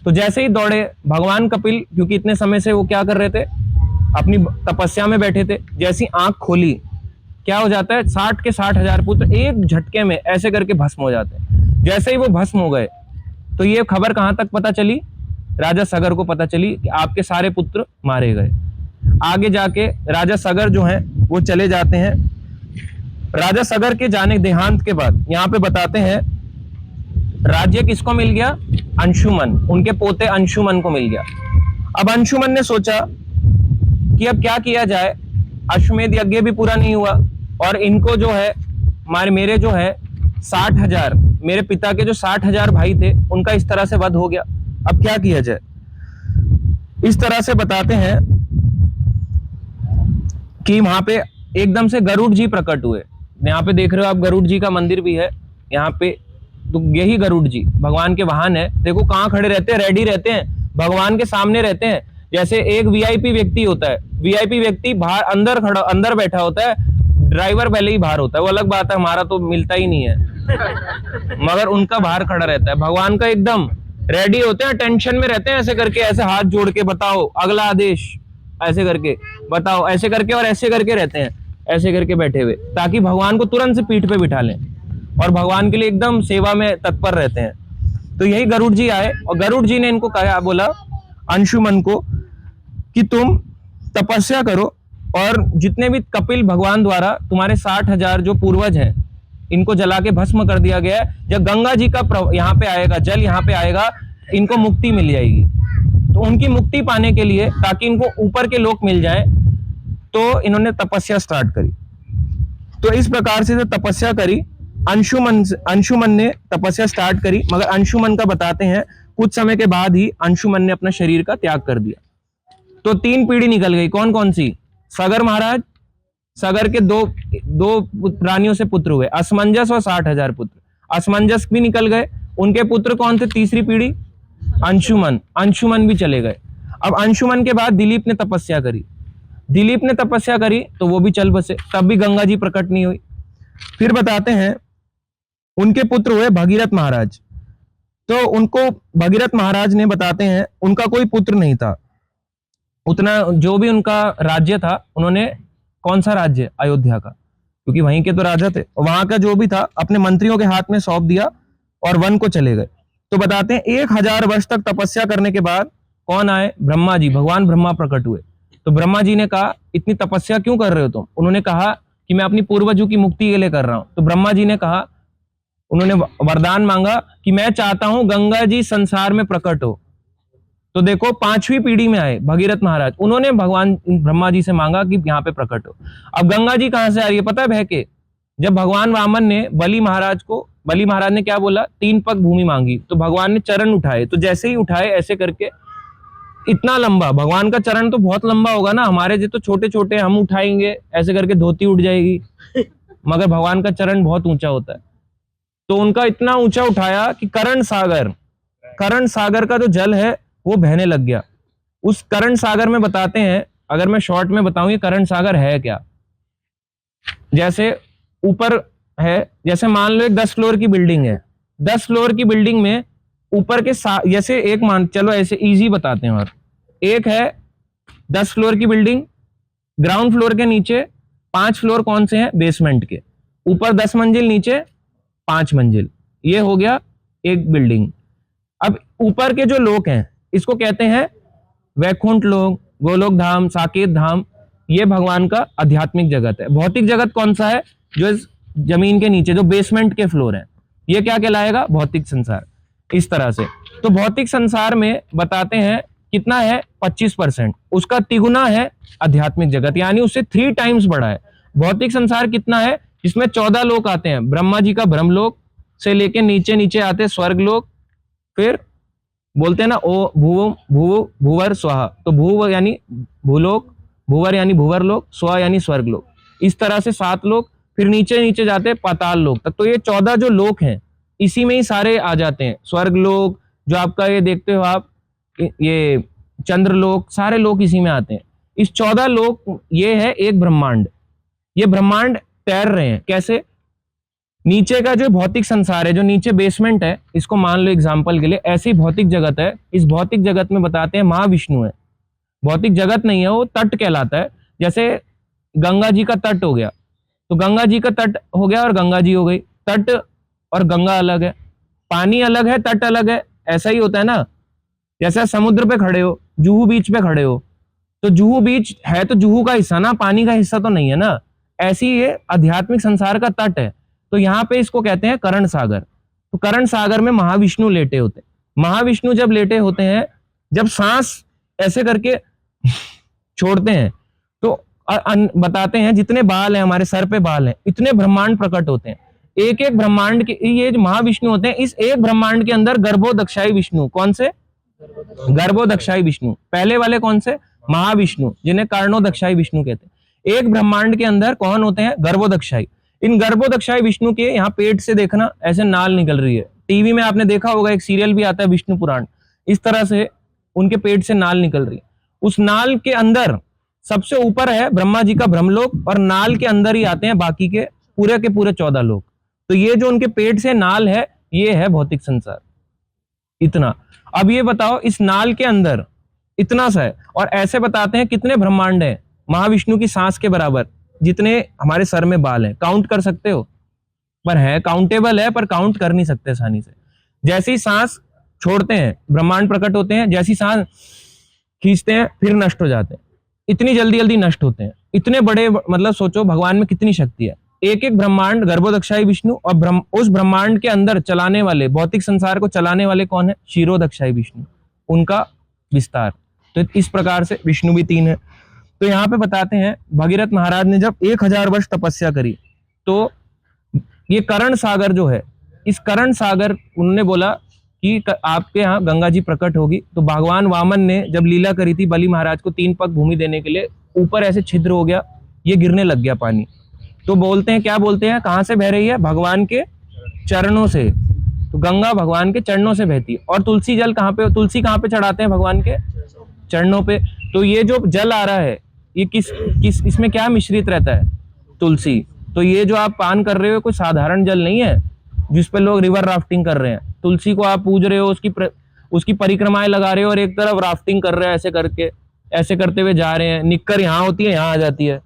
तो जैसे ही दौड़े भगवान कपिल, क्योंकि इतने समय से वो क्या कर रहे थे, अपनी तपस्या में बैठे थे, जैसी आंख खोली क्या हो जाता है, 60 के 60,000 पुत्र एक झटके में ऐसे करके भस्म हो जाते हैं। जैसे ही वो भस्म हो गए तो ये खबर कहां तक पता चली? राजा सगर को पता चली कि आपके सारे पुत्र मारे गए। आगे जाके राजा सगर जो हैं वो चले जाते हैं। राजा सगर के जाने देहांत के बाद यहाँ पे बताते हैं राज्य किसको मिल गया? अंशुमन, उनके पोते अंशुमन को मिल गया। अब अंशुमन ने सोचा कि अब क्या किया जाए, अश्वमेध यज्ञ भी पूरा नहीं हुआ और इनको जो है मेरे जो है 60,000, मेरे पिता के जो 60,000 भाई थे उनका इस तरह से वध हो गया। अब क्या किया जाए? इस तरह से बताते हैं कि वहां पे एकदम से गरुड़ जी प्रकट हुए। यहाँ पे देख रहे हो आप, गरुड़ जी का मंदिर भी है यहाँ पे। तो यही गरुड़ जी भगवान के वाहन है। देखो कहाँ खड़े रहते हैं, रेडी रहते हैं, भगवान के सामने रहते हैं। जैसे एक वीआईपी व्यक्ति होता है, वीआईपी व्यक्ति बाहर अंदर बैठा होता है, ड्राइवर पहले ही बाहर होता है, वो अलग बात है, हमारा तो मिलता ही नहीं है मगर उनका बाहर खड़ा रहता है। भगवान का एकदम रेडी होते हैं, टेंशन में रहते हैं, ऐसे करके, ऐसे हाथ जोड़ के बताओ अगला आदेश, ऐसे करके बताओ, ऐसे करके और ऐसे करके रहते हैं, ऐसे करके बैठे हुए, ताकि भगवान को तुरंत से पीठ पे बिठा लें और भगवान के लिए एकदम सेवा में तत्पर रहते हैं। तो यही गरुड़ जी आए और गरुड़ जी ने इनको कहा, बोला अंशुमन को कि तुम तपस्या करो और जितने भी कपिल भगवान द्वारा तुम्हारे 60,000 जो पूर्वज हैं इनको जला के भस्म कर दिया गया है, जब गंगा जी का यहाँ पे आएगा, जल यहाँ पे आएगा, इनको मुक्ति मिल जाएगी। तो उनकी मुक्ति पाने के लिए, ताकि इनको ऊपर के लोक मिल जाए, तो इन्होंने तपस्या स्टार्ट करी। तो इस प्रकार से जो तपस्या करी, अंशुमन ने तपस्या स्टार्ट करी, मगर अंशुमन का बताते हैं कुछ समय के बाद ही अंशुमन ने अपना शरीर का त्याग कर दिया। तो 3 पीढ़ी निकल गई। कौन कौन सी? सगर महाराज, सगर के दो रानियों से पुत्र हुए, असमंजस और 60,000 पुत्र। असमंजस भी निकल गए, उनके पुत्र कौन थे? तीसरी पीढ़ी अंशुमन, अंशुमन भी चले गए। अब अंशुमन के बाद दिलीप ने तपस्या करी, दिलीप ने तपस्या करी तो वो भी चल बसे, तब भी गंगा जी प्रकट नहीं हुई। फिर बताते हैं उनके पुत्र हुए भगीरथ महाराज। तो उनको भगीरथ महाराज ने, बताते हैं उनका कोई पुत्र नहीं था, उतना जो भी उनका राज्य था, उन्होंने, कौन सा राज्य? अयोध्या का, क्योंकि वहीं के तो राजा थे, वहां का जो भी था अपने मंत्रियों के हाथ में सौंप दिया और वन को चले गए। तो बताते हैं 1000 वर्ष तक तपस्या करने के बाद कौन आए? ब्रह्मा जी, भगवान ब्रह्मा प्रकट हुए। तो ब्रह्मा जी ने कहा इतनी तपस्या क्यों कर रहे हो तुम? उन्होंने कहा कि मैं अपनी पूर्वजों की मुक्ति के लिए कर रहा हूं। तो ब्रह्मा जी ने कहा, उन्होंने वरदान मांगा कि मैं चाहता हूं गंगा जी संसार में प्रकट हो। तो देखो 5वीं पीढ़ी में आए भगीरथ महाराज, उन्होंने भगवान ब्रह्मा जी से मांगा कि यहाँ पे प्रकट हो। अब गंगा जी कहां से आ रही है पता है? बह के, जब भगवान वामन ने बलि महाराज ने क्या बोला? 3 पग भूमि मांगी, तो भगवान ने चरण उठाए, तो जैसे ही उठाए ऐसे करके इतना लंबा, भगवान का चरण तो बहुत लंबा होगा ना, हमारे जो तो छोटे छोटे, हम उठाएंगे ऐसे करके धोती उठ जाएगी, मगर भगवान का चरण बहुत ऊंचा होता है। तो उनका इतना ऊंचा उठाया कि करण सागर का जो जल है वो बहने लग गया। उस करण सागर में बताते हैं, अगर मैं शॉर्ट में बताऊं ये करण सागर है क्या, जैसे ऊपर है, जैसे मान लो एक 10 फ्लोर की बिल्डिंग है, 10 फ्लोर की बिल्डिंग में ऊपर के जैसे एक चलो ऐसे इजी बताते हैं, और एक है 10 फ्लोर की बिल्डिंग, ग्राउंड फ्लोर के नीचे 5 फ्लोर कौन से हैं? बेसमेंट के, ऊपर 10 मंजिल, नीचे 5 मंजिल, ये हो गया एक बिल्डिंग। अब ऊपर के जो लोक हैं इसको कहते हैं वैकुंठ लोक, गोलोक धाम, साकेत धाम, ये भगवान का आध्यात्मिक जगत है। भौतिक जगत कौन सा है? जो जमीन के नीचे, जो बेसमेंट के फ्लोर हैं, ये क्या कहलाएगा? भौतिक संसार। इस तरह से तो भौतिक संसार में बताते हैं कितना है? 25%, उसका तिगुना है आध्यात्मिक जगत, यानी उससे 3 टाइम्स बड़ा है। भौतिक संसार कितना है? इसमें 14 लोक आते हैं, ब्रह्मा जी का ब्रह्मलोक, से लेके नीचे नीचे आते स्वर्गलोक, फिर बोलते हैं ना ओ भूवर स्वाहा, तो भूव यानी भूलोक, भूवर यानी भूवर लोक, स्व यानी स्वर्गलोक, इस तरह से 7 लोक, फिर नीचे नीचे जाते पाताल लोक तक। तो ये 14 जो लोक हैं इसी में ही सारे आ जाते हैं। स्वर्गलोक जो आपका ये देखते हो आप, ये चंद्रलोक, सारे लोक इसी में आते हैं। इस 14 लोक ये है एक ब्रह्मांड। ये ब्रह्मांड तैर रहे हैं कैसे? नीचे का जो भौतिक संसार है, जो नीचे बेसमेंट है, इसको मान लो एग्जांपल के लिए ऐसी भौतिक जगत है। इस भौतिक जगत में बताते हैं महाविष्णु है। भौतिक जगत नहीं है, वो तट कहलाता है। जैसे गंगा जी का तट हो गया, तो गंगा जी का तट हो गया और गंगा जी हो गई। तट और गंगा अलग है, पानी अलग है, तट अलग है, ऐसा ही होता है ना। जैसे समुद्र पे खड़े हो, जुहू बीच पे खड़े हो, तो जुहू बीच है तो जुहू का हिस्सा ना, पानी का हिस्सा तो नहीं है ना। ऐसी ये आध्यात्मिक संसार का तट है। तो यहाँ पे इसको कहते हैं करण सागर। तो करण सागर में महाविष्णु लेटे होते हैं। महाविष्णु जब लेटे होते हैं, जब सांस ऐसे करके छोड़ते हैं तो बताते हैं जितने बाल हैं हमारे सर पे बाल हैं, इतने ब्रह्मांड प्रकट होते हैं। एक एक ब्रह्मांड के ये जो महाविष्णु होते हैं, इस एक ब्रह्मांड के अंदर गर्भोदक्षाई विष्णु, कौन से? गर्भोदक्षाई विष्णु। पहले वाले कौन से? महाविष्णु, जिन्हें कर्णोदक्षाई विष्णु कहते हैं। एक ब्रह्मांड के अंदर कौन होते हैं? गर्भोदक्षाई। इन गर्भोदक्षाई विष्णु के यहाँ पेट से देखना ऐसे नाल निकल रही है। टीवी में आपने देखा होगा, एक सीरियल भी आता है विष्णु पुराण, इस तरह से उनके पेट से नाल निकल रही है। उस नाल के अंदर सबसे ऊपर है ब्रह्मा जी का ब्रह्मलोक, और नाल के अंदर ही आते हैं बाकी के पूरे 14 लोक। तो ये जो उनके पेट से नाल है, ये है भौतिक संसार। इतना। अब ये बताओ, इस नाल के अंदर इतना सा है, और ऐसे बताते हैं कितने ब्रह्मांड है महाविष्णु की सांस के बराबर, जितने हमारे सर में बाल हैं। काउंट कर सकते हो? पर है, काउंटेबल है, पर काउंट कर नहीं सकते आसानी से। जैसे ही सांस छोड़ते हैं ब्रह्मांड प्रकट होते हैं, जैसी सांस खींचते हैं फिर नष्ट हो जाते हैं। इतनी जल्दी जल्दी नष्ट होते हैं। इतने बड़े, मतलब सोचो भगवान में कितनी शक्ति है। एक एक ब्रह्मांड गर्भोदक्षाई विष्णु, और उस ब्रह्मांड के अंदर चलाने वाले, भौतिक संसार को चलाने वाले कौन है? क्षीरोदक्षाई विष्णु, उनका विस्तार। तो इस प्रकार से विष्णु भी 3 है। तो यहाँ पे बताते हैं भगीरथ महाराज ने जब 1000 वर्ष तपस्या करी, तो ये करण सागर जो है, इस करण सागर उन्होंने बोला कि आपके यहाँ गंगा जी प्रकट होगी। तो भगवान वामन ने जब लीला करी थी बलि महाराज को 3 पग भूमि देने के लिए, ऊपर ऐसे छिद्र हो गया, ये गिरने लग गया पानी। तो बोलते हैं, क्या बोलते हैं, कहाँ से बह रही है? भगवान के चरणों से। तो गंगा भगवान के चरणों से बहती है। और तुलसी जल कहाँ पे? तुलसी कहाँ पे चढ़ाते हैं? भगवान के चरणों पे। तो ये जो जल आ रहा है, ये किस इसमें क्या मिश्रित रहता है? तुलसी। तो ये जो आप पान कर रहे हो कोई साधारण जल नहीं है जिस पे लोग रिवर राफ्टिंग कर रहे हैं। तुलसी को आप पूज रहे हो, उसकी परिक्रमाएं लगा रहे हो, और एक तरफ राफ्टिंग कर रहे हैं, ऐसे करके, ऐसे करते हुए जा रहे हैं। निक्कर यहाँ होती है, यहाँ आ जाती है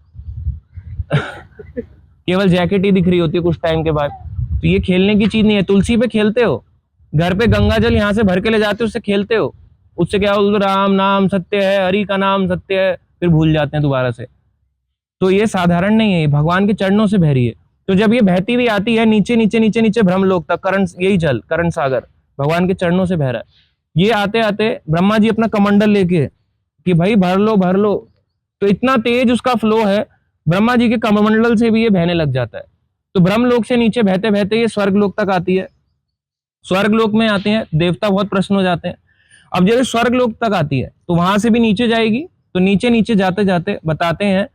केवल जैकेट ही दिख रही होती है कुछ टाइम के बाद। तो ये खेलने की चीज नहीं है। तुलसी पे खेलते हो, घर पे गंगा जल यहाँ से भर के ले जाते हो, उससे खेलते हो, उससे क्या हो? राम नाम सत्य है, हरि का नाम सत्य है, फिर भूल जाते हैं दोबारा से। तो ये साधारण नहीं है, भगवान के चरणों से बह रही है। तो जब ये बहती हुई आती है नीचे नीचे नीचे नीचे ब्रह्मलोक तक, करण, यही जल करण सागर भगवान के चरणों से बह रहा है। ये आते आते ब्रह्मा जी अपना कमंडल लेके कि भाई भर लो भर लो, तो इतना तेज उसका फ्लो है, ब्रह्मा जी के कमंडल से भी ये बहने लग जाता है। तो ब्रह्मलोक से नीचे बहते बहते ये स्वर्गलोक तक आती है। स्वर्गलोक में आते हैं देवता, बहुत प्रसन्न हो जाते हैं। अब जब स्वर्गलोक तक आती है तो वहां से भी नीचे जाएगी। तो नीचे नीचे जाते जाते बताते हैं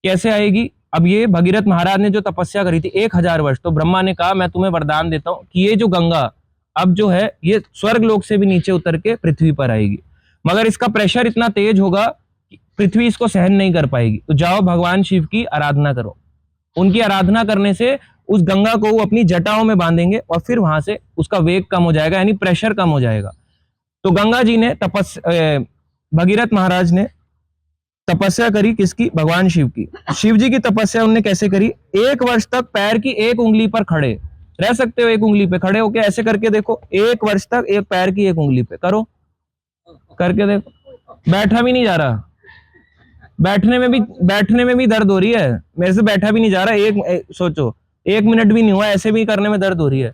कैसे आएगी। अब ये भगीरथ महाराज ने जो तपस्या करी थी 1000 वर्ष, तो ब्रह्मा ने कहा मैं तुम्हें वरदान देता हूं कि ये जो गंगा अब जो है ये स्वर्गलोक से भी नीचे उतर के पृथ्वी पर आएगी, मगर इसका प्रेशर इतना तेज होगा कि पृथ्वी इसको सहन नहीं कर पाएगी। तो जाओ भगवान शिव की आराधना करो। उनकी आराधना करने से उस गंगा को वो अपनी जटाओं में बांधेंगे और फिर वहां से उसका वेग कम हो जाएगा, यानी प्रेशर कम हो जाएगा। तो गंगा जी ने भगीरथ महाराज ने तपस्या करी, किसकी? भगवान शिव की। शिव जी की तपस्या उन्होंने कैसे करी? 1 वर्ष तक पैर की एक उंगली पर खड़े रह सकते हो। एक उंगली पे खड़े होके ऐसे करके देखो, 1 वर्ष तक एक पैर की एक उंगली पे करो, करके देखो। बैठा भी नहीं जा रहा, बैठने में भी दर्द हो रही है। मेरे से बैठा भी नहीं जा रहा, सोचो 1 मिनट भी नहीं हुआ, ऐसे भी करने में दर्द हो रही है।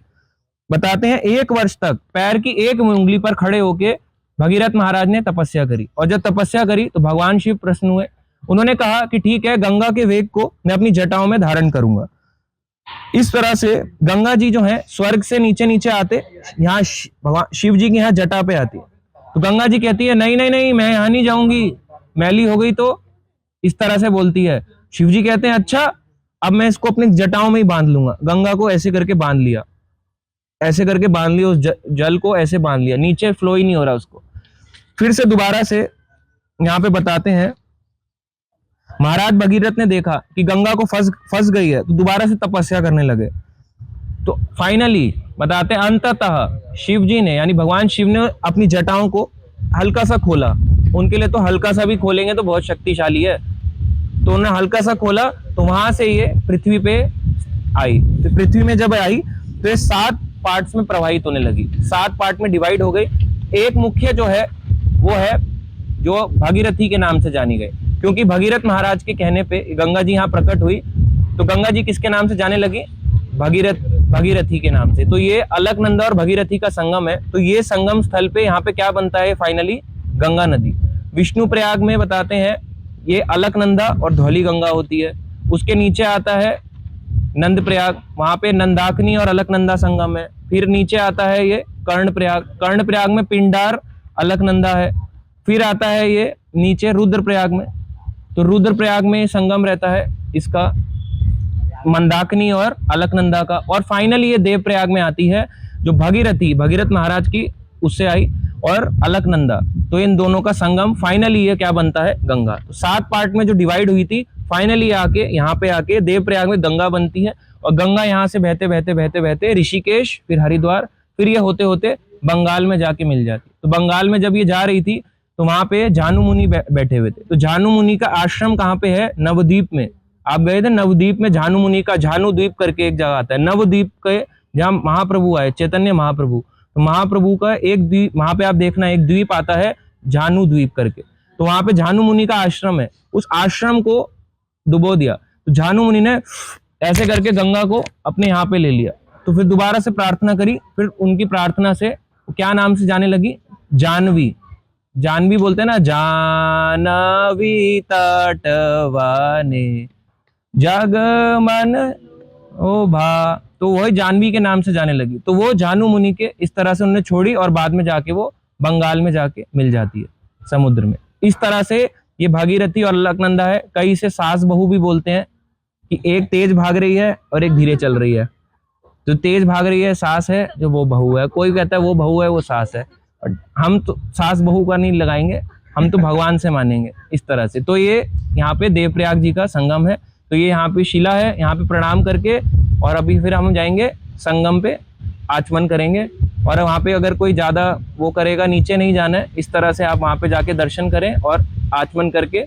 बताते हैं 1 वर्ष तक पैर की एक उंगली पर खड़े होके भगीरथ महाराज ने तपस्या करी। और जब तपस्या करी तो भगवान शिव प्रसन्न हुए। उन्होंने कहा कि ठीक है, गंगा के वेग को मैं अपनी जटाओं में धारण करूंगा। इस तरह से गंगा जी जो है स्वर्ग से नीचे नीचे आते, यहाँ भगवान शिव जी की यहाँ जटा पे आती है। तो गंगा जी कहती है नहीं नहीं नहीं, मैं यहाँ नहीं जाऊंगी, मैली हो गई। तो इस तरह से बोलती है। शिव जी कहते हैं अच्छा, अब मैं इसको अपनी जटाओं में ही बांध लूंगा। गंगा को ऐसे करके बांध लिया, ऐसे करके बांध लिया, उस जल को ऐसे बांध लिया, नीचे फ्लो ही नहीं हो रहा उसको। फिर से दोबारा से यहाँ पे बताते हैं, महाराज भगीरथ ने देखा कि गंगा को फंस गई है, तो दोबारा से तपस्या करने लगे। तो फाइनली बताते हैं अंततः शिव जी ने, यानी भगवान शिव ने अपनी जटाओं को हल्का सा खोला। उनके लिए तो हल्का सा भी खोलेंगे तो बहुत शक्तिशाली है। तो उन्होंने हल्का सा खोला, तो वहां से ये पृथ्वी पे आई। तो पृथ्वी में जब आई तो ये 7 पार्ट्स में प्रवाहित होने लगी, 7 पार्ट में डिवाइड हो गई। एक मुख्य जो है वो है जो भागीरथी के नाम से जानी गई, क्योंकि भगीरथ महाराज के कहने पे गंगा जी यहाँ प्रकट हुई। तो गंगा जी किसके नाम से जाने लगी? भागीरथी के नाम से। तो ये अलकनंदा और भगीरथी का संगम है। तो ये संगम स्थल पे यहाँ पे क्या बनता है फाइनली? गंगा नदी। विष्णु प्रयाग में बताते हैं ये अलकनंदा और धौली गंगा होती है। उसके नीचे आता है नंद प्रयाग, वहां पे नंदाकिनी और अलकनंदा संगम है। फिर नीचे आता है ये कर्ण प्रयाग में पिंडार अलकनंदा है। फिर आता है ये नीचे रुद्र प्रयाग में, तो रुद्र प्रयाग में संगम रहता है इसका, मंदाकिनी और अलकनंदा का। और फाइनली ये देव प्रयाग में आती है, जो भगीरथ महाराज की उससे आई, और अलकनंदा। तो इन दोनों का संगम फाइनली ये क्या बनता है? गंगा। तो 7 पार्ट में जो डिवाइड हुई थी, फाइनली आके यहाँ पे आके देव प्रयाग में गंगा बनती है। और गंगा यहाँ से बहते बहते बहते बहते ऋषिकेश, फिर हरिद्वार, फिर ये होते होते बंगाल में जाके मिल जाती। तो बंगाल में जब ये जा रही थी तो वहां पे झानु मुनि बैठे हुए थे। तो झानु मुनि का आश्रम कहाँ पे है? नवद्वीप में। आप गए थे नवद्वीप में? झानु मुनि का झानु द्वीप करके एक जगह आता है नवद्वीप के, जहाँ महाप्रभु आए, चैतन्य महाप्रभु। तो महाप्रभु का एक द्वीप, वहां पे आप देखना एक द्वीप आता है झानु द्वीप करके। तो वहां पे झानु मुनि का आश्रम है। उस आश्रम को डुबो दिया। तो झानु मुनि ने ऐसे करके गंगा को अपने यहाँ पे ले लिया। तो फिर दोबारा से प्रार्थना करी। फिर उनकी प्रार्थना से क्या नाम से जाने लगी? जानवी। जानवी बोलते हैं ना, जानवी तटवाने जग मन ओ भा, तो वही जानवी के नाम से जाने लगी। तो वो जानू मुनि के इस तरह से उन्होंने छोड़ी, और बाद में जाके वो बंगाल में जाके मिल जाती है समुद्र में। इस तरह से ये भागीरथी और अलकनंदा है। कई से सास बहू भी बोलते हैं कि एक तेज भाग रही है और एक धीरे चल रही है। जो तेज भाग रही है सास है, जो वो बहू है। कोई कहता है वो बहू है, वो सास है। हम तो सास बहू का नहीं लगाएंगे, हम तो भगवान से मानेंगे इस तरह से। तो ये यहाँ पे देवप्रयाग जी का संगम है। तो ये यहाँ पे शिला है, यहाँ पे प्रणाम करके, और अभी फिर हम जाएंगे संगम पे, आचमन करेंगे। और वहाँ पे अगर कोई ज्यादा वो करेगा, नीचे नहीं जाना है, इस तरह से आप वहाँ पे जाके दर्शन करें और आचमन करके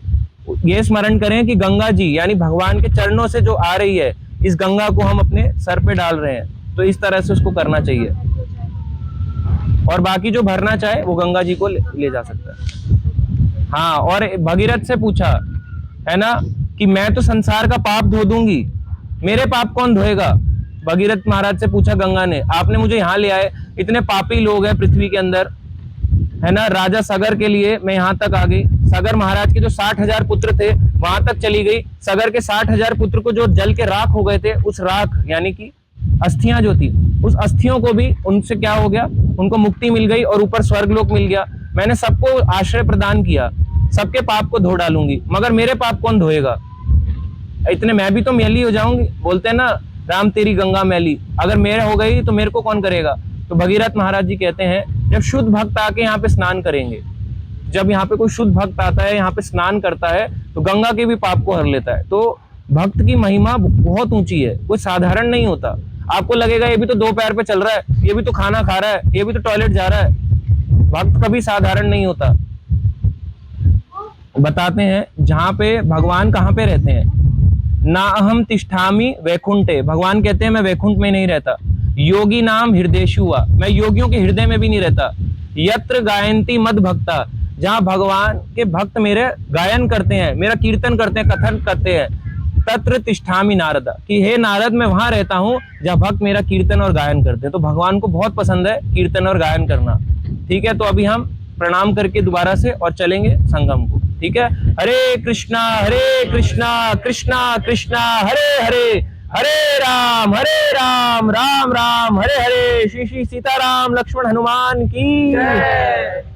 ये स्मरण करें कि गंगा जी यानी भगवान के चरणों से जो आ रही है, इस गंगा को हम अपने सर पे डाल रहे हैं। तो इस तरह से उसको करना चाहिए, और बाकी जो भरना चाहे वो गंगा जी को ले जा सकता है। हाँ, और भगीरथ से पूछा है ना कि मैं तो संसार का पाप धो दूंगी, मेरे पाप कौन धोएगा? भगीरथ महाराज से पूछा गंगा ने, आपने मुझे यहाँ ले आए, इतने पापी लोग हैं पृथ्वी के अंदर, है ना। राजा सगर के लिए मैं यहाँ तक आ गई। सगर महाराज के जो 60,000 पुत्र थे वहां तक चली गई। सगर के 60,000 पुत्र को जो जल के राख हो गए थे, उस राख यानी कि अस्थियां जो थी, उस अस्थियों को भी उनसे क्या हो गया? उनको मुक्ति मिल गई और ऊपर स्वर्गलोक मिल गया। मैंने सबको आश्रय प्रदान किया, सबके पाप को धो डालूंगी, मगर मेरे पाप कौन धोएगा? इतने मैं भी तो मैली हो जाऊंगी। बोलते हैं ना, राम तेरी गंगा मैली, अगर मेरे हो गई तो मेरे को कौन करेगा? तो भगीरथ महाराज जी कहते हैं, जब शुद्ध भक्त आके यहाँ पे स्नान करेंगे, जब यहाँ पे कोई शुद्ध भक्त आता है, यहाँ पे स्नान करता है, तो गंगा के भी पाप को हर लेता है। तो भक्त की महिमा बहुत ऊंची है, कोई साधारण नहीं होता। आपको लगेगा ये भी तो 2 पैर पे चल रहा है, ये भी तो खाना खा रहा है, ये भी तो टॉयलेट जा रहा है। भक्त कभी साधारण नहीं होता। बताते हैं जहां पे भगवान कहाँ पे रहते हैं, ना अहम तिष्ठामि वैकुंठे, भगवान कहते हैं मैं वैकुंठ में नहीं रहता। योगी नाम हृदयेषु वा, मैं योगियों के हृदय में भी नहीं रहता। यत्र गायन्ति मद भक्ता, जहां भगवान के भक्त मेरे गायन करते हैं, मेरा कीर्तन करते हैं, कथन करते हैं, तत्र तिष्ठामि नारदा, कि हे नारद मैं वहां रहता हूं जहां भक्त मेरा कीर्तन और गायन करते हैं। तो भगवान को बहुत पसंद है कीर्तन और गायन करना। ठीक है, तो अभी हम प्रणाम करके दोबारा से और चलेंगे संगम को। ठीक है, हरे कृष्णा कृष्णा कृष्णा हरे हरे, हरे राम राम राम हरे हरे। श्री श्री सीताराम लक्ष्मण हनुमान की जय।